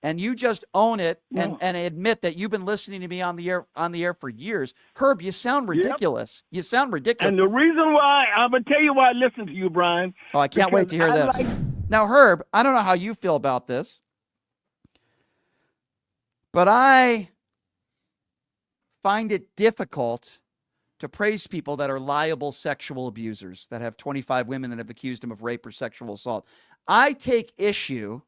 and you just own it No. and admit that you've been listening to me on the air for years. Herb, you sound Yep. ridiculous. You sound ridiculous. And the reason why, I'm going to tell you why I listen to you, Brian. Oh, I can't wait to hear this. Like, now, Herb, I don't know how you feel about this, but I find it difficult to praise people that are liable sexual abusers, that have 25 women that have accused him of rape or sexual assault. I take issue,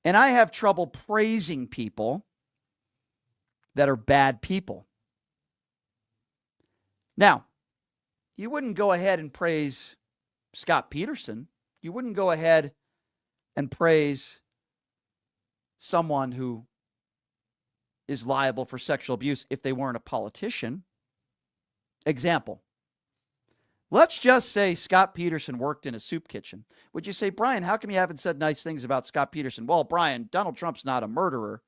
and I have trouble praising people that are bad people. Now, you wouldn't go ahead and praise Scott Peterson. You wouldn't go ahead and praise someone who is liable for sexual abuse if they weren't a politician. Example. Let's just say Scott Peterson worked in a soup kitchen. Would you say, Brian, how come you haven't said nice things about Scott Peterson? Well, Brian, Donald Trump's not a murderer.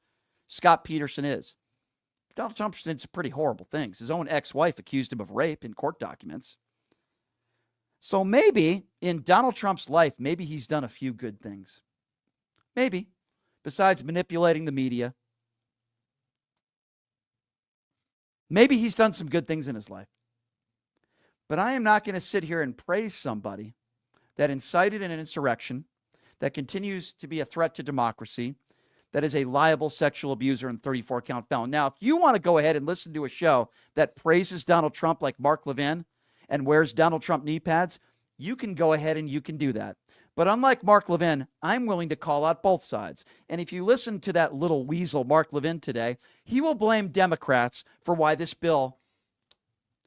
Scott Peterson is. Donald Trump did some pretty horrible things. His own ex-wife accused him of rape in court documents. So maybe in Donald Trump's life, maybe he's done a few good things. Maybe. Besides manipulating the media. Maybe he's done some good things in his life. But I am not going to sit here and praise somebody that incited an insurrection, that continues to be a threat to democracy, that is a liable sexual abuser and 34-count felon. Now, if you want to go ahead and listen to a show that praises Donald Trump like Mark Levin and wears Donald Trump knee pads, you can go ahead and you can do that. But unlike Mark Levin, I'm willing to call out both sides. And if you listen to that little weasel, Mark Levin, today, he will blame Democrats for why this bill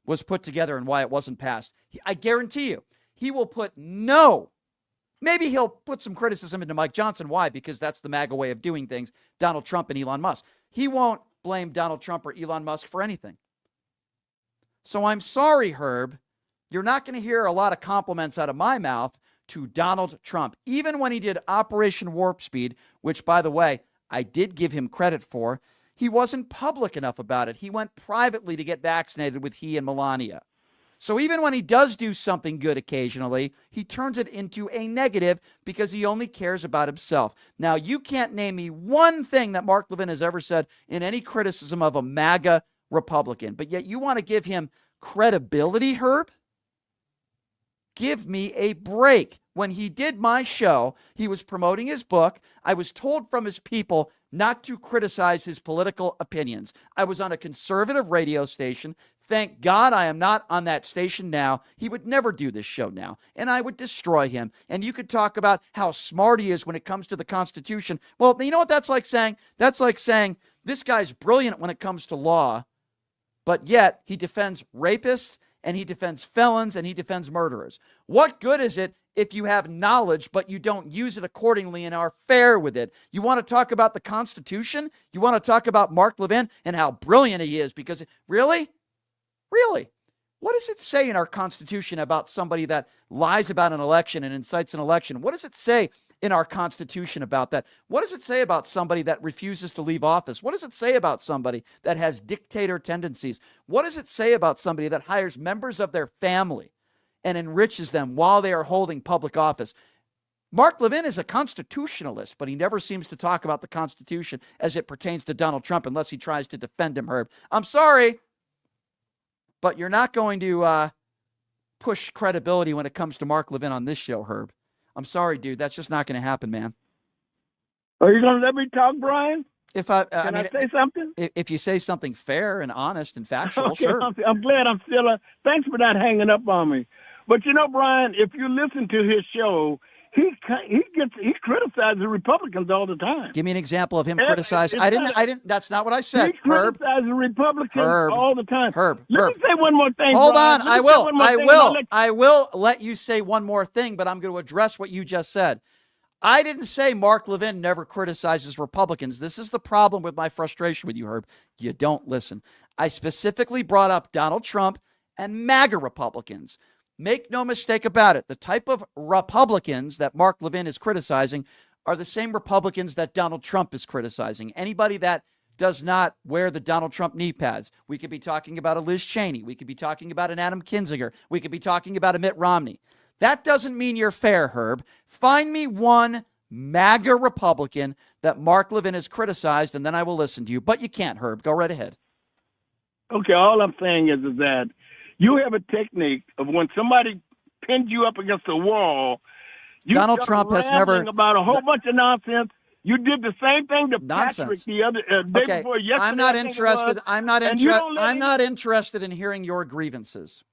was put together and why it wasn't passed. I guarantee you, he will put maybe he'll put some criticism into Mike Johnson. Why? Because that's the MAGA way of doing things, Donald Trump and Elon Musk. He won't blame Donald Trump or Elon Musk for anything. So I'm sorry, Herb. You're not going to hear a lot of compliments out of my mouth to Donald Trump, even when he did Operation Warp Speed, which, by the way, I did give him credit for. He wasn't public enough about it. He went privately to get vaccinated with he and Melania. So even when he does do something good occasionally, he turns it into a negative because he only cares about himself. Now, you can't name me one thing that Mark Levin has ever said in any criticism of a MAGA Republican, but yet you want to give him credibility, Herb? Give me a break. When he did my show, he was promoting his book. I was told from his people not to criticize his political opinions. I was on a conservative radio station. Thank God I am not on that station now. He would never do this show now, and I would destroy him. And you could talk about how smart he is when it comes to the Constitution. Well, you know what that's like saying? That's like saying this guy's brilliant when it comes to law, but yet he defends rapists and he defends felons and he defends murderers. What good is it if you have knowledge, but you don't use it accordingly and are fair with it? You want to talk about the Constitution? You want to talk about Mark Levin and how brilliant he is? Because really? What does it say in our Constitution about somebody that lies about an election and incites an election? What does it say in our Constitution about that? What does it say about somebody that refuses to leave office? What does it say about somebody that has dictator tendencies? What does it say about somebody that hires members of their family and enriches them while they are holding public office? Mark Levin is a constitutionalist, but he never seems to talk about the Constitution as it pertains to Donald Trump unless he tries to defend him, Herb. I'm sorry, but you're not going to push credibility when it comes to Mark Levin on this show, Herb. I'm sorry, dude. That's just not going to happen, man. Are you going to let me talk, Brian? Can I say something? If you say something fair and honest and factual, okay, sure. I'm glad I'm still. Thanks for not hanging up on me. But you know, Brian, if you listen to his show, he criticizes Republicans all the time. Give me an example of him criticizing. I didn't. That's not what I said. He criticizes Republicans all the time. Let me say one more thing. Hold Brian. on. I will let you say one more thing, but I'm going to address what you just said. I didn't say Mark Levin never criticizes Republicans. This is the problem with my frustration with you, Herb. You don't listen. I specifically brought up Donald Trump and MAGA Republicans. Make no mistake about it. The type of Republicans that Mark Levin is criticizing are the same Republicans that Donald Trump is criticizing. Anybody that does not wear the Donald Trump knee pads. We could be talking about a Liz Cheney. We could be talking about an Adam Kinzinger. We could be talking about a Mitt Romney. That doesn't mean you're fair, Herb. Find me one MAGA Republican that Mark Levin has criticized, and then I will listen to you. But you can't, Herb. Go right ahead. Okay, all I'm saying is that you have a technique of when somebody pins you up against a wall, you Donald start Trump has never rambling about a whole bunch of nonsense. You did the same thing to Nonsense. Patrick the other day Okay, before yesterday. I'm not I think it interested. was, I'm not and you interested. don't let I'm not interested in hearing your grievances.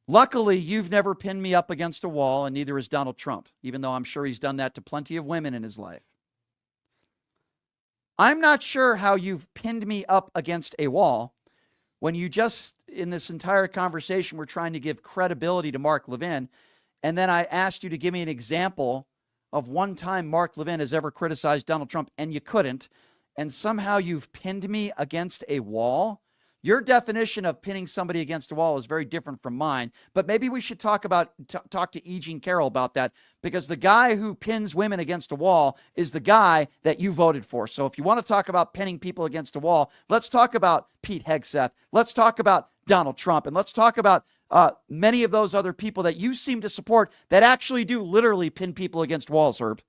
Luckily, you've never pinned me up against a wall, and neither has Donald Trump, even though I'm sure he's done that to plenty of women in his life. I'm not sure how you've pinned me up against a wall when you just, in this entire conversation, were trying to give credibility to Mark Levin, and then I asked you to give me an example of one time Mark Levin has ever criticized Donald Trump, and you couldn't, and somehow you've pinned me against a wall. Your definition of pinning somebody against a wall is very different from mine, but maybe we should talk to E. Jean Carroll about that, because the guy who pins women against a wall is the guy that you voted for. So if you want to talk about pinning people against a wall, let's talk about Pete Hegseth. Let's talk about Donald Trump, and let's talk about many of those other people that you seem to support that actually do literally pin people against walls, Herb.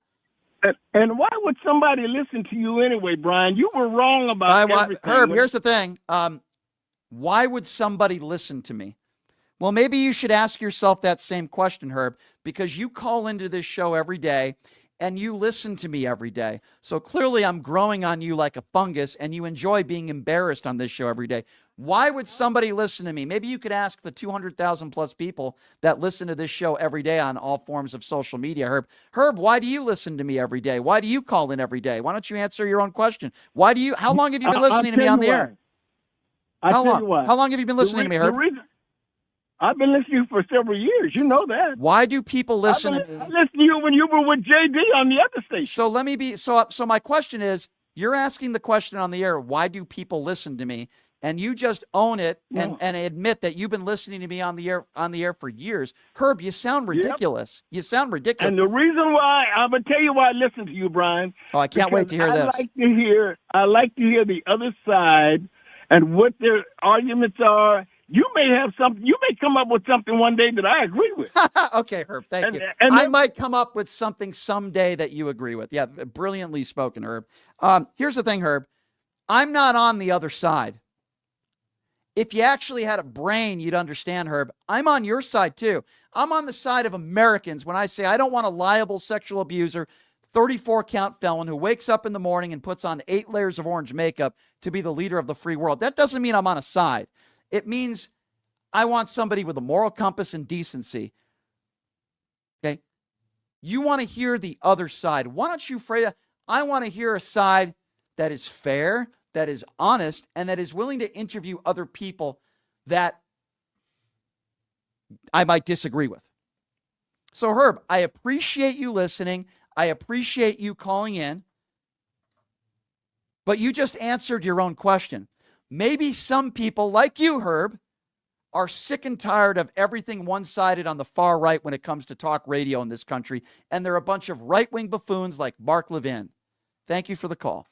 And why would somebody listen to you anyway, Brian? You were wrong about everything. Herb, here's the thing. Why would somebody listen to me? Well, maybe you should ask yourself that same question, Herb, because you call into this show every day and you listen to me every day. So clearly I'm growing on you like a fungus, and you enjoy being embarrassed on this show every day. Why would somebody listen to me? Maybe you could ask the 200,000 plus people that listen to this show every day on all forms of social media, Herb. Herb, why do you listen to me every day? Why do you call in every day? Why don't you answer your own question? How long have you been listening to me on the air? How long have you been listening to me, Herb? I've been listening to you for several years. You know that. Why do people listen to me? I listened to you when you were with JD on the other station. So let me be, so my question is, you're asking the question on the air, why do people listen to me? And you just own it and admit that you've been listening to me on the air for years. Herb, you sound ridiculous. Yep. You sound ridiculous. And the reason why, I'm going to tell you why I listen to you, Brian. Oh, I can't wait to hear this. I like to hear the other side and what their arguments are. You may have something. You may come up with something one day that I agree with. Okay, Herb, thank you. And I might come up with something someday that you agree with. Yeah, brilliantly spoken, Herb. Here's the thing, Herb. I'm not on the other side. If you actually had a brain, you'd understand, Herb. I'm on your side, too. I'm on the side of Americans when I say I don't want a liable sexual abuser, 34-count felon who wakes up in the morning and puts on 8 layers of orange makeup to be the leader of the free world. That doesn't mean I'm on a side. It means I want somebody with a moral compass and decency. Okay? You want to hear the other side. Why don't you phrase it? I want to hear a side that is fair, that is honest, and that is willing to interview other people that I might disagree with. So, Herb, I appreciate you listening. I appreciate you calling in. But you just answered your own question. Maybe some people like you, Herb, are sick and tired of everything one-sided on the far right when it comes to talk radio in this country, and they're a bunch of right-wing buffoons like Mark Levin. Thank you for the call.